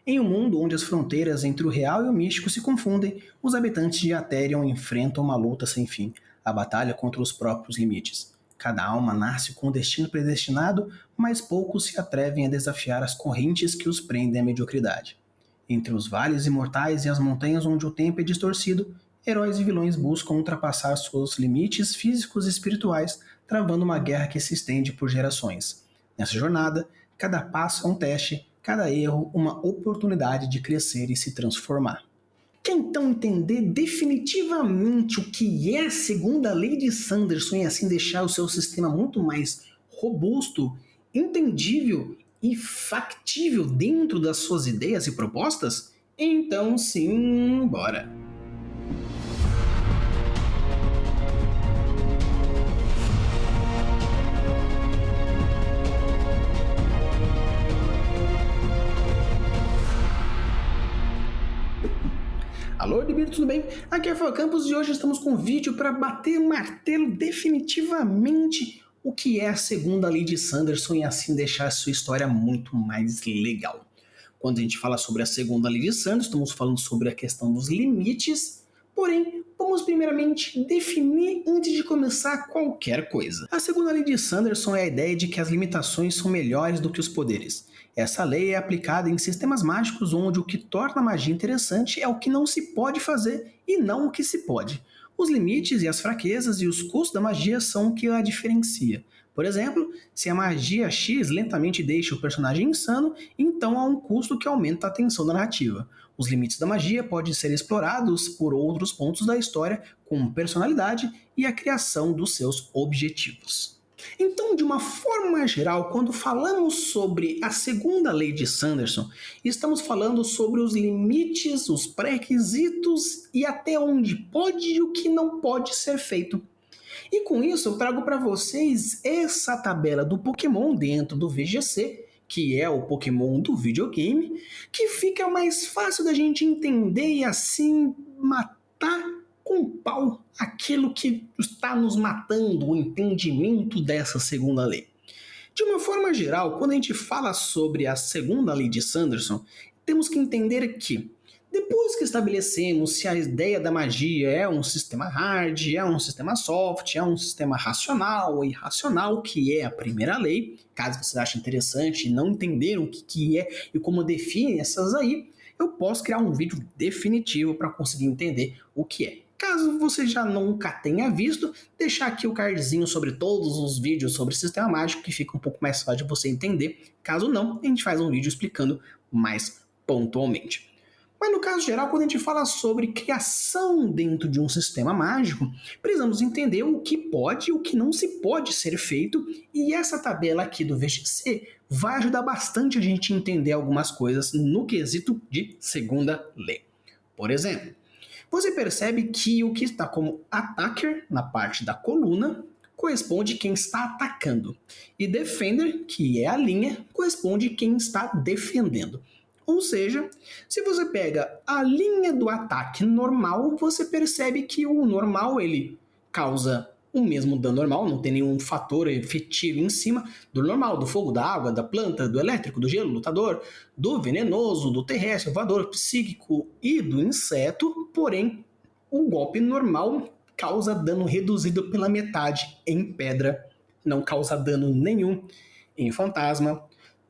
Em um mundo onde as fronteiras entre o real e o místico se confundem, os habitantes de Atherion enfrentam uma luta sem fim, a batalha contra os próprios limites. Cada alma nasce com um destino predestinado, mas poucos se atrevem a desafiar as correntes que os prendem à mediocridade. Entre os vales imortais e as montanhas onde o tempo é distorcido, heróis e vilões buscam ultrapassar seus limites físicos e espirituais, travando uma guerra que se estende por gerações. Nessa jornada, cada passo é um teste, cada erro uma oportunidade de crescer e se transformar. Quer então entender definitivamente o que é a segunda lei de Sanderson e assim deixar o seu sistema muito mais robusto, entendível e factível dentro das suas ideias e propostas? Então sim, bora! Alô, Debir, tudo bem? Aqui é Rafael Campos e hoje estamos com um vídeo para bater o martelo definitivamente o que é a segunda lei de Sanderson e assim deixar a sua história muito mais legal. Quando a gente fala sobre a segunda lei de Sanderson, estamos falando sobre a questão dos limites, porém, vamos primeiramente definir antes de começar qualquer coisa. A segunda lei de Sanderson é a ideia de que as limitações são melhores do que os poderes. Essa lei é aplicada em sistemas mágicos onde o que torna a magia interessante é o que não se pode fazer e não o que se pode. Os limites e as fraquezas e os custos da magia são o que a diferencia. Por exemplo, se a magia X lentamente deixa o personagem insano, então há um custo que aumenta a tensão da narrativa. Os limites da magia podem ser explorados por outros pontos da história, com personalidade e a criação dos seus objetivos. Então, de uma forma geral, quando falamos sobre a segunda lei de Sanderson, estamos falando sobre os limites, os pré-requisitos e até onde pode e o que não pode ser feito. E com isso eu trago para vocês essa tabela do Pokémon dentro do VGC, que é o Pokémon do videogame, que fica mais fácil da gente entender e assim matar com pau aquilo que está nos matando, o entendimento dessa segunda lei. De uma forma geral, quando a gente fala sobre a segunda lei de Sanderson, temos que entender que depois que estabelecemos se a ideia da magia é um sistema hard, é um sistema soft, é um sistema racional ou irracional, que é a primeira lei, caso você ache interessante e não entender o que é e como define essas aí, eu posso criar um vídeo definitivo para conseguir entender o que é. Caso você já nunca tenha visto, deixar aqui o cardzinho sobre todos os vídeos sobre sistema mágico, que fica um pouco mais fácil de você entender. Caso não, a gente faz um vídeo explicando mais pontualmente. Mas no caso geral, quando a gente fala sobre criação dentro de um sistema mágico, precisamos entender o que pode e o que não se pode ser feito, e essa tabela aqui do VGC vai ajudar bastante a gente a entender algumas coisas no quesito de segunda lei. Por exemplo, você percebe que o que está como attacker na parte da coluna corresponde quem está atacando, e defender, que é a linha, corresponde quem está defendendo. Ou seja, se você pega a linha do ataque normal, você percebe que o normal ele causa o mesmo dano normal, não tem nenhum fator efetivo em cima do normal, do fogo, da água, da planta, do elétrico, do gelo, lutador, do venenoso, do terrestre, voador, psíquico e do inseto, porém o golpe normal causa dano reduzido pela metade em pedra, não causa dano nenhum em fantasma,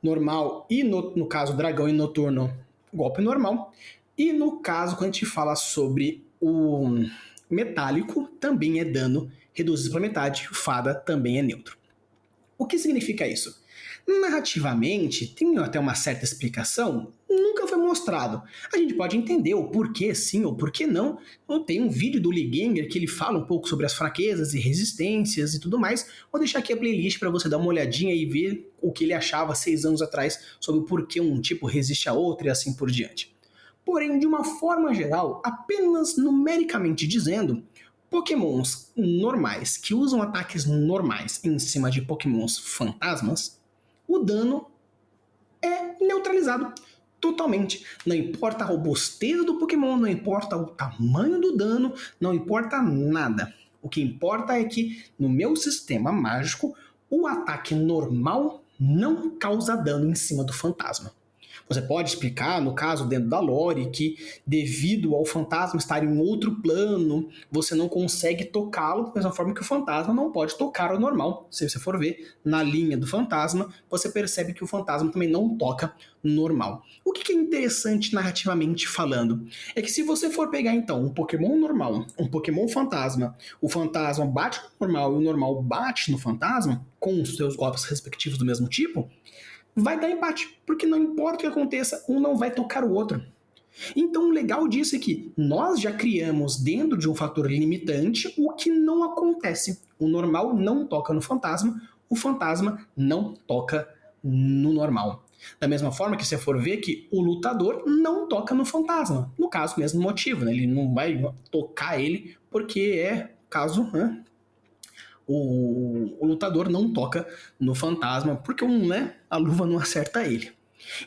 normal e no caso dragão e noturno, golpe normal. E no caso, quando a gente fala sobre o metálico, também é dano reduzido pela metade, o fada também é neutro. O que significa isso? Narrativamente, tem até uma certa explicação, nunca foi mostrado. A gente pode entender o porquê sim ou porquê não. Tem um vídeo do Lee Ganger que ele fala um pouco sobre as fraquezas e resistências e tudo mais. Vou deixar aqui a playlist para você dar uma olhadinha e ver o que ele achava 6 anos atrás sobre o porquê um tipo resiste a outro e assim por diante. Porém, de uma forma geral, apenas numericamente dizendo, Pokémons normais que usam ataques normais em cima de Pokémons fantasmas, o dano é neutralizado totalmente. Não importa a robustez do Pokémon, não importa o tamanho do dano, não importa nada. O que importa é que no meu sistema mágico, o ataque normal não causa dano em cima do fantasma. Você pode explicar, no caso, dentro da lore, que devido ao fantasma estar em outro plano, você não consegue tocá-lo da mesma forma que o fantasma não pode tocar o normal. Se você for ver na linha do fantasma, você percebe que o fantasma também não toca normal. O que é interessante narrativamente falando é que se você for pegar então um Pokémon normal, um Pokémon fantasma, o fantasma bate no normal e o normal bate no fantasma, com os seus golpes respectivos do mesmo tipo, vai dar empate, porque não importa o que aconteça, um não vai tocar o outro. Então o legal disso é que nós já criamos dentro de um fator limitante o que não acontece. O normal não toca no fantasma, o fantasma não toca no normal. Da mesma forma que você for ver que o lutador não toca no fantasma. No caso, mesmo motivo, né? Ele não vai tocar ele porque é caso, né? O lutador não toca no fantasma porque a luva não acerta ele.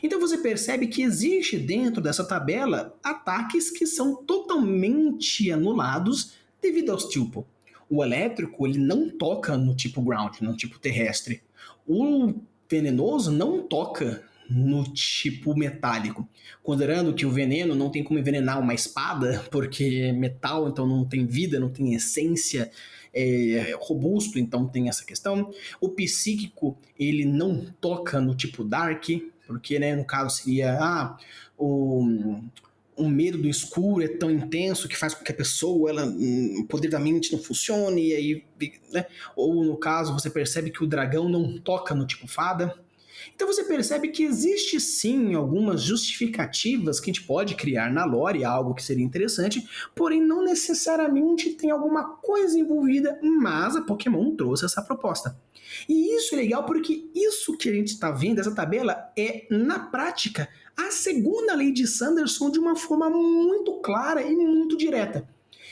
Então você percebe que existe dentro dessa tabela ataques que são totalmente anulados devido ao tipo. O elétrico ele não toca no tipo ground, no tipo terrestre. O venenoso não toca no tipo metálico, considerando que o veneno não tem como envenenar uma espada, porque é metal, então não tem vida, não tem essência, é robusto, então tem essa questão. O psíquico, ele não toca no tipo dark, porque, né, no caso seria o medo do escuro é tão intenso que faz com que a pessoa, o poder da mente não funcione, e aí, né? Ou no caso, você percebe que o dragão não toca no tipo fada. Então você percebe que existe sim algumas justificativas que a gente pode criar na lore, algo que seria interessante, porém não necessariamente tem alguma coisa envolvida, mas a Pokémon trouxe essa proposta. E isso é legal porque isso que a gente está vendo, essa tabela, é, na prática, a segunda lei de Sanderson de uma forma muito clara e muito direta.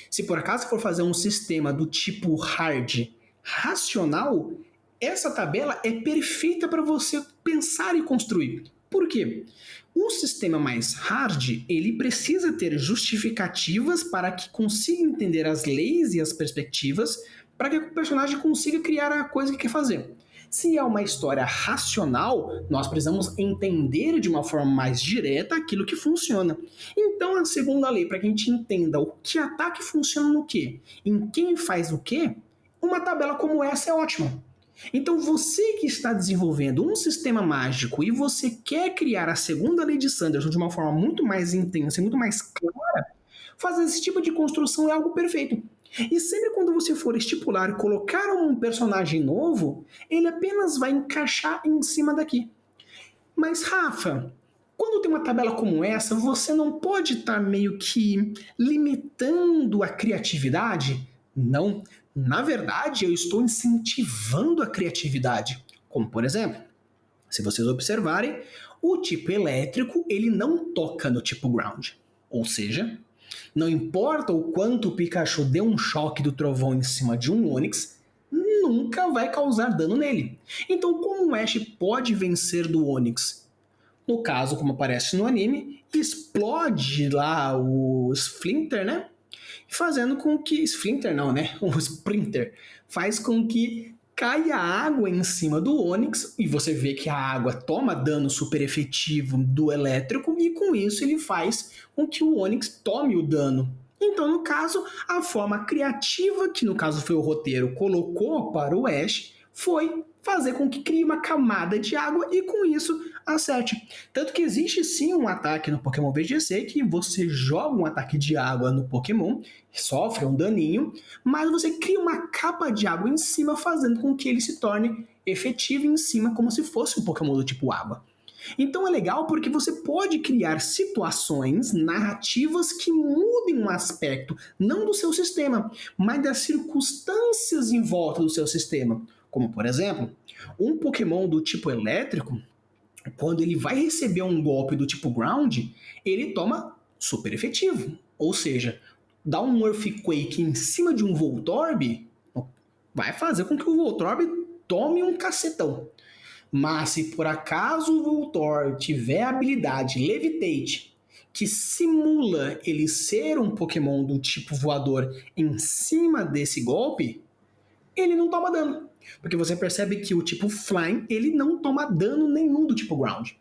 Se por acaso for fazer um sistema do tipo hard racional, essa tabela é perfeita para você pensar e construir. Por quê? Um sistema mais hard, ele precisa ter justificativas para que consiga entender as leis e as perspectivas para que o personagem consiga criar a coisa que quer fazer. Se é uma história racional, nós precisamos entender de uma forma mais direta aquilo que funciona. Então, a segunda lei, para que a gente entenda o que ataque funciona no quê, em quem faz o quê, uma tabela como essa é ótima. Então, você que está desenvolvendo um sistema mágico e você quer criar a segunda lei de Sanderson de uma forma muito mais intensa e muito mais clara, fazer esse tipo de construção é algo perfeito. E sempre quando você for estipular e colocar um personagem novo, ele apenas vai encaixar em cima daqui. Mas, Rafa, quando tem uma tabela como essa, você não pode estar meio que limitando a criatividade? Não. Na verdade, eu estou incentivando a criatividade. Como, por exemplo, se vocês observarem, o tipo elétrico ele não toca no tipo ground. Ou seja, não importa o quanto o Pikachu dê um choque do trovão em cima de um Onix, nunca vai causar dano nele. Então, como o Ash pode vencer do Onix? No caso, como aparece no anime, explode lá o Splinter, né? Fazendo com que... Splinter não, né? O Sprinter. Faz com que caia água em cima do Onix e você vê que a água toma dano super efetivo do elétrico e com isso ele faz com que o Onix tome o dano. Então, no caso, a forma criativa, que no caso foi o roteiro, colocou para o Ash, foi fazer com que crie uma camada de água e com isso acerte. Tanto que existe sim um ataque no Pokémon VGC que você joga um ataque de água no Pokémon, sofre um daninho, mas você cria uma capa de água em cima, fazendo com que ele se torne efetivo em cima, como se fosse um Pokémon do tipo água. Então é legal porque você pode criar situações narrativas que mudem um aspecto, não do seu sistema, mas das circunstâncias em volta do seu sistema. Como, por exemplo, um Pokémon do tipo elétrico, quando ele vai receber um golpe do tipo ground, ele toma super efetivo. Ou seja, dá um Earthquake em cima de um Voltorb, vai fazer com que o Voltorb tome um cacetão. Mas se por acaso o Voltorb tiver a habilidade Levitate, que simula ele ser um Pokémon do tipo voador em cima desse golpe, ele não toma dano. Porque você percebe que o tipo Flying, ele não toma dano nenhum do tipo Ground.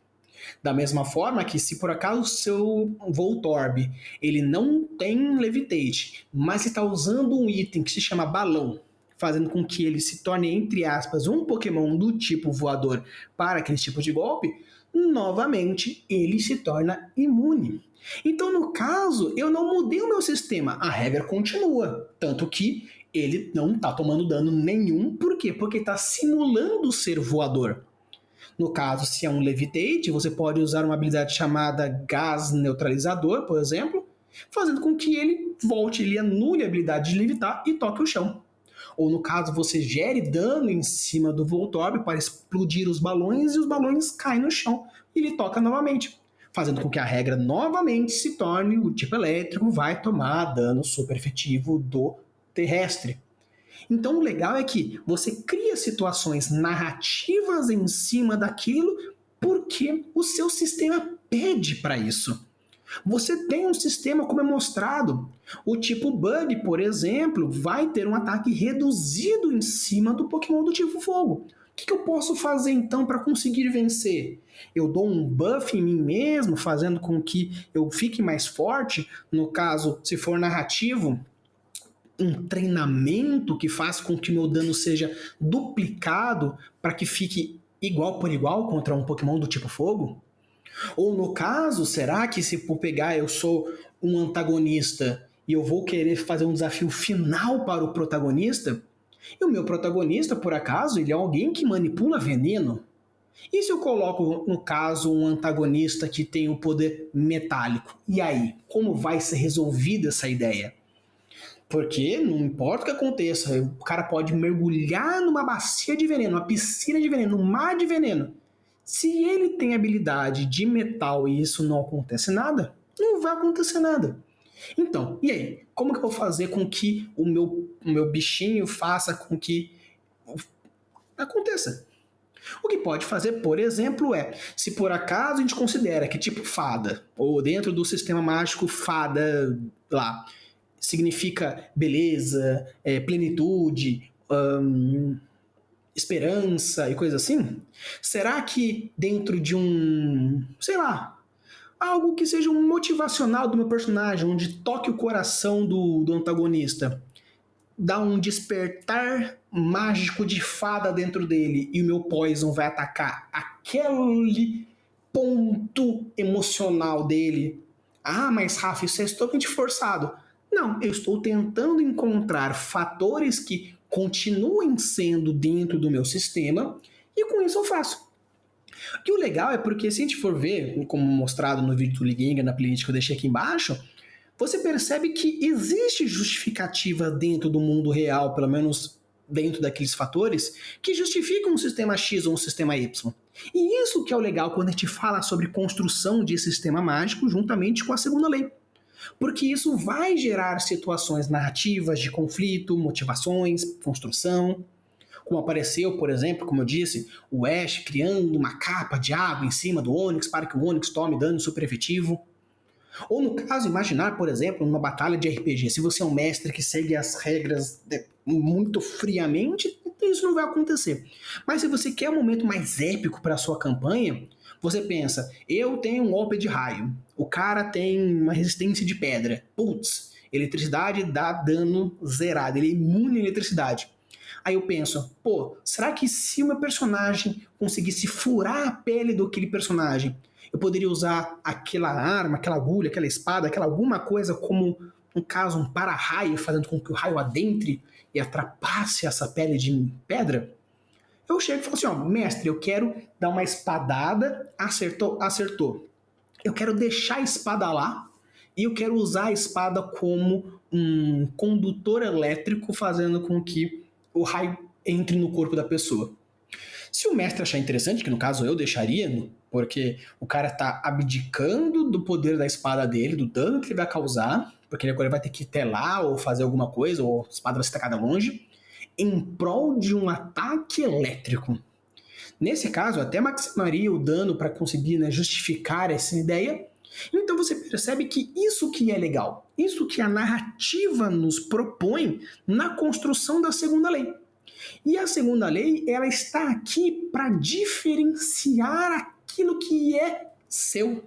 Da mesma forma que se por acaso o seu Voltorb ele não tem Levitate, mas está usando um item que se chama Balão, fazendo com que ele se torne, entre aspas, um Pokémon do tipo voador para aquele tipo de golpe, novamente ele se torna imune. Então, no caso, eu não mudei o meu sistema, a regra continua, tanto que ele não está tomando dano nenhum. Por quê? Porque está simulando ser voador. No caso, se é um Levitate, você pode usar uma habilidade chamada Gás Neutralizador, por exemplo, fazendo com que ele volte, ele anule a habilidade de levitar e toque o chão. Ou no caso, você gere dano em cima do Voltorb para explodir os balões e os balões caem no chão e ele toca novamente, fazendo com que a regra novamente se torne o tipo elétrico, vai tomar dano super efetivo do terrestre. Então o legal é que você cria situações narrativas em cima daquilo porque o seu sistema pede para isso. Você tem um sistema como é mostrado. O tipo Bug, por exemplo, vai ter um ataque reduzido em cima do Pokémon do tipo Fogo. O que eu posso fazer então para conseguir vencer? Eu dou um buff em mim mesmo, fazendo com que eu fique mais forte. No caso, se for narrativo, um treinamento que faz com que meu dano seja duplicado para que fique igual por igual contra um Pokémon do tipo Fogo? Ou no caso, será que se por pegar eu sou um antagonista e eu vou querer fazer um desafio final para o protagonista, e o meu protagonista, por acaso, ele é alguém que manipula veneno? E se eu coloco, no caso, um antagonista que tem o poder metálico? E aí, como vai ser resolvida essa ideia? Porque não importa o que aconteça, o cara pode mergulhar numa bacia de veneno, uma piscina de veneno, um mar de veneno. Se ele tem habilidade de metal e isso não acontece nada, não vai acontecer nada. Então, e aí? Como que eu vou fazer com que o meu bichinho faça com que aconteça? O que pode fazer, por exemplo, é, se por acaso a gente considera que tipo fada, ou dentro do sistema mágico fada lá, significa beleza, plenitude, esperança e coisa assim? Será que dentro de um, sei lá, algo que seja um motivacional do meu personagem, onde toque o coração do antagonista, dá um despertar mágico de fada dentro dele e o meu Poison vai atacar aquele ponto emocional dele? Ah, mas Rafa, isso é totalmente forçado. Não, eu estou tentando encontrar fatores que continuem sendo dentro do meu sistema e com isso eu faço. E o legal é porque se a gente for ver, como mostrado no vídeo do Ligenga, na playlist que eu deixei aqui embaixo, você percebe que existe justificativa dentro do mundo real, pelo menos dentro daqueles fatores, que justificam um sistema X ou um sistema Y. E isso que é o legal quando a gente fala sobre construção de sistema mágico juntamente com a segunda lei. Porque isso vai gerar situações narrativas de conflito, motivações, construção. Como apareceu, por exemplo, como eu disse, o Ash criando uma capa de água em cima do Onix para que o Onix tome dano super efetivo. Ou no caso, imaginar, por exemplo, numa batalha de RPG, se você é um mestre que segue as regras muito friamente, isso não vai acontecer. Mas se você quer um momento mais épico para a sua campanha, você pensa, eu tenho um golpe de raio, o cara tem uma resistência de pedra, putz, eletricidade dá dano zerado, ele é imune à eletricidade. Aí eu penso, pô, será que se o meu personagem conseguisse furar a pele daquele personagem, eu poderia usar aquela arma, aquela agulha, aquela espada, aquela alguma coisa como, no caso, um para-raio, fazendo com que o raio adentre e atrapasse essa pele de pedra? Eu chego e falo assim, ó, mestre, eu quero dar uma espadada, acertou. Eu quero deixar a espada lá e eu quero usar a espada como um condutor elétrico, fazendo com que o raio entre no corpo da pessoa. Se o mestre achar interessante, que no caso eu deixaria, porque o cara tá abdicando do poder da espada dele, do dano que ele vai causar, porque ele agora vai ter que telar ou fazer alguma coisa, ou a espada vai ser tacada longe, em prol de um ataque elétrico. Nesse caso, eu até maximaria o dano para conseguir, né, justificar essa ideia. Então você percebe que isso que é legal, isso que a narrativa nos propõe na construção da segunda lei. E a segunda lei, ela está aqui para diferenciar aquilo que é seu.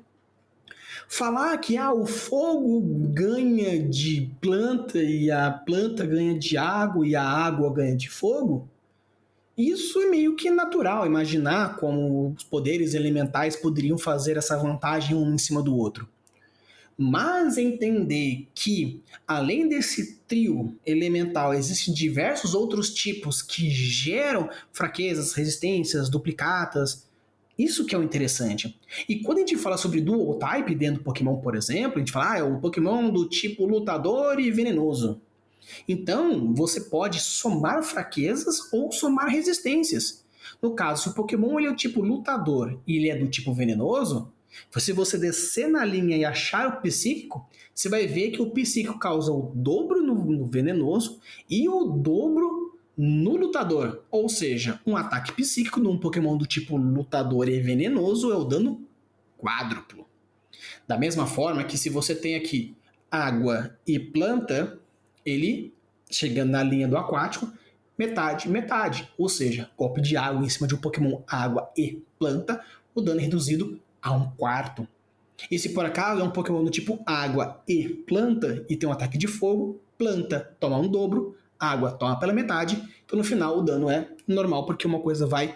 Falar que o fogo ganha de planta e a planta ganha de água e a água ganha de fogo, isso é meio que natural, imaginar como os poderes elementais poderiam fazer essa vantagem um em cima do outro. Mas entender que, além desse trio elemental, existem diversos outros tipos que geram fraquezas, resistências, duplicatas, isso que é o interessante. E quando a gente fala sobre Dual Type dentro do Pokémon, por exemplo, a gente fala, é um Pokémon do tipo lutador e venenoso. Então, você pode somar fraquezas ou somar resistências. No caso, se o Pokémon ele é o tipo lutador e ele é do tipo venenoso, se você descer na linha e achar o psíquico, você vai ver que o psíquico causa o dobro no venenoso e o dobro no lutador. Ou seja, um ataque psíquico num Pokémon do tipo lutador e venenoso é o dano quádruplo. Da mesma forma que se você tem aqui água e planta, ele, chegando na linha do aquático, metade, metade. Ou seja, golpe de água em cima de um Pokémon água e planta, o dano é reduzido a 1/4. E se por acaso é um Pokémon do tipo água e planta e tem um ataque de fogo, planta toma um dobro, água toma pela metade, então no final o dano é normal porque uma coisa vai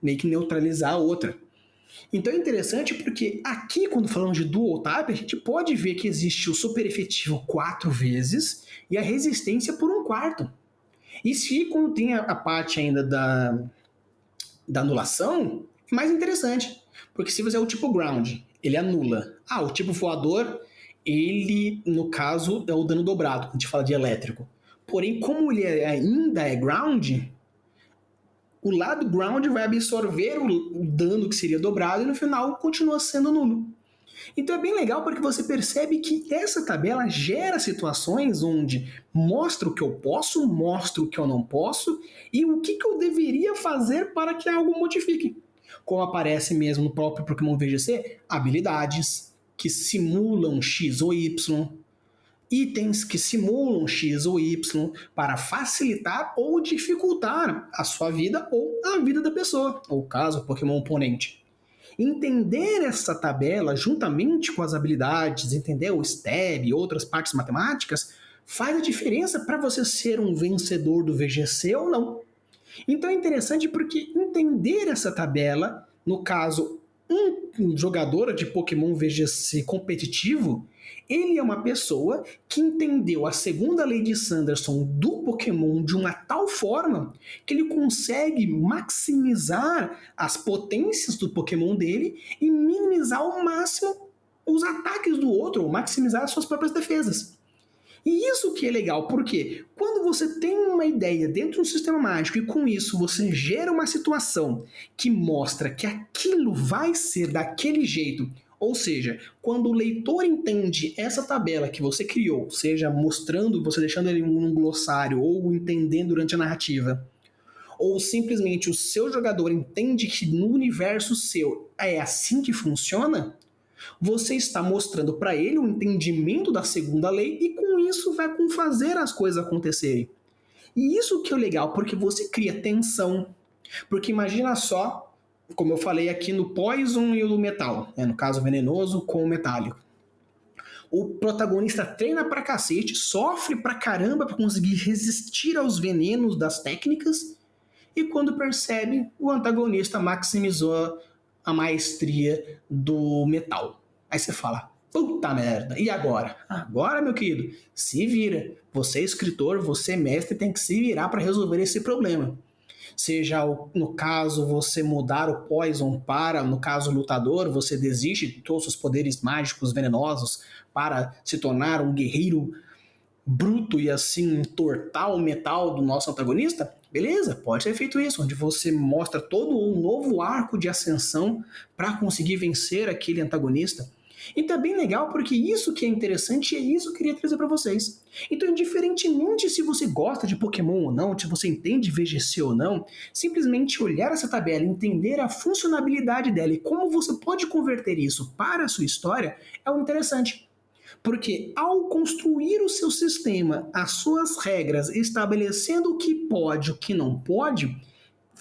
meio que neutralizar a outra. Então é interessante porque aqui, quando falamos de Dual Type, a gente pode ver que existe o super efetivo 4 vezes e a resistência por 1/4. E se quando tem a parte ainda da anulação, é mais interessante. Porque se você é o tipo Ground, ele anula. O tipo voador, ele, no caso, é o dano dobrado, quando a gente fala de elétrico. Porém, como ele ainda é Ground, o lado ground vai absorver o dano que seria dobrado e no final continua sendo nulo. Então é bem legal porque você percebe que essa tabela gera situações onde mostra o que eu posso, mostra o que eu não posso e o que eu deveria fazer para que algo modifique. Como aparece mesmo no próprio Pokémon VGC, habilidades que simulam X ou Y, itens que simulam X ou Y para facilitar ou dificultar a sua vida ou a vida da pessoa, ou caso Pokémon oponente. Entender essa tabela juntamente com as habilidades, entender o STEB e outras partes matemáticas, faz a diferença para você ser um vencedor do VGC ou não. Então é interessante porque entender essa tabela, no caso, um jogador de Pokémon VGC competitivo, ele é uma pessoa que entendeu a segunda lei de Sanderson do Pokémon de uma tal forma que ele consegue maximizar as potências do Pokémon dele e minimizar ao máximo os ataques do outro, ou maximizar as suas próprias defesas. E isso que é legal, porque quando você tem uma ideia dentro de um sistema mágico e com isso você gera uma situação que mostra que aquilo vai ser daquele jeito, ou seja, quando o leitor entende essa tabela que você criou, seja mostrando, você deixando ele num glossário ou entendendo durante a narrativa, ou simplesmente o seu jogador entende que no universo seu é assim que funciona, você está mostrando para ele o entendimento da segunda lei e com isso vai fazer as coisas acontecerem. E isso que é legal, porque você cria tensão. Porque imagina só, como eu falei aqui no Poison e o Metal, no caso venenoso com o metálico. O protagonista treina pra cacete, sofre pra caramba pra conseguir resistir aos venenos das técnicas e quando percebe, o antagonista maximizou a maestria do metal. Aí você fala, puta merda, e agora? Agora, meu querido, se vira. Você é escritor, você é mestre, tem que se virar para resolver esse problema. Seja, no caso, você mudar o Poison para, no caso, lutador, você desiste de todos os poderes mágicos venenosos para se tornar um guerreiro bruto e assim entortar o metal do nosso antagonista, beleza, pode ser feito isso, onde você mostra todo um novo arco de ascensão para conseguir vencer aquele antagonista. Então é bem legal porque isso que é interessante e é isso que eu queria trazer para vocês. Então, indiferentemente se você gosta de Pokémon ou não, se você entende VGC ou não, simplesmente olhar essa tabela, entender a funcionalidade dela e como você pode converter isso para a sua história é o interessante. Porque ao construir o seu sistema, as suas regras, estabelecendo o que pode, o que não pode,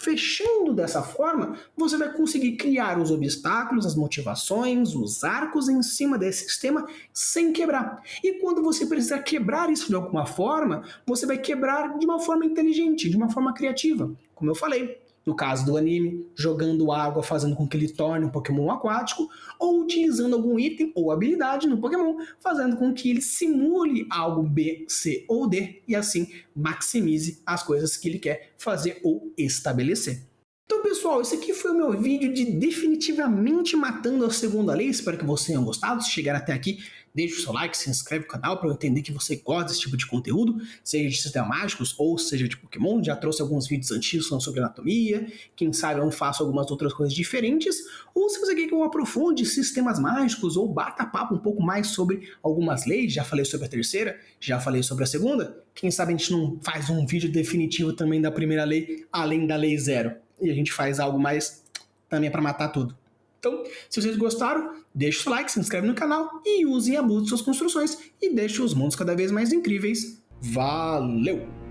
Fechando dessa forma, você vai conseguir criar os obstáculos, as motivações, os arcos em cima desse sistema sem quebrar. E quando você precisar quebrar isso de alguma forma, você vai quebrar de uma forma inteligente, de uma forma criativa. Como eu falei, no caso do anime, jogando água fazendo com que ele torne um Pokémon aquático, ou utilizando algum item ou habilidade no Pokémon, fazendo com que ele simule algo B, C ou D, e assim maximize as coisas que ele quer fazer ou estabelecer. Então, pessoal, esse aqui foi o meu vídeo de definitivamente matando a segunda lei. Espero que vocês tenham gostado. Se chegar até aqui, deixa o seu like, se inscreve no canal para eu entender que você gosta desse tipo de conteúdo, seja de sistemas mágicos ou seja de Pokémon. Já trouxe alguns vídeos antigos falando sobre anatomia. Quem sabe eu não faço algumas outras coisas diferentes. Ou se você quer que eu aprofunde sistemas mágicos ou bata papo um pouco mais sobre algumas leis, já falei sobre a terceira, já falei sobre a segunda. Quem sabe a gente não faz um vídeo definitivo também da primeira lei, além da lei 0. E a gente faz algo mais também para matar tudo. Então, se vocês gostaram, deixa o like, se inscreve no canal e usem e abusem suas construções e deixem os mundos cada vez mais incríveis. Valeu!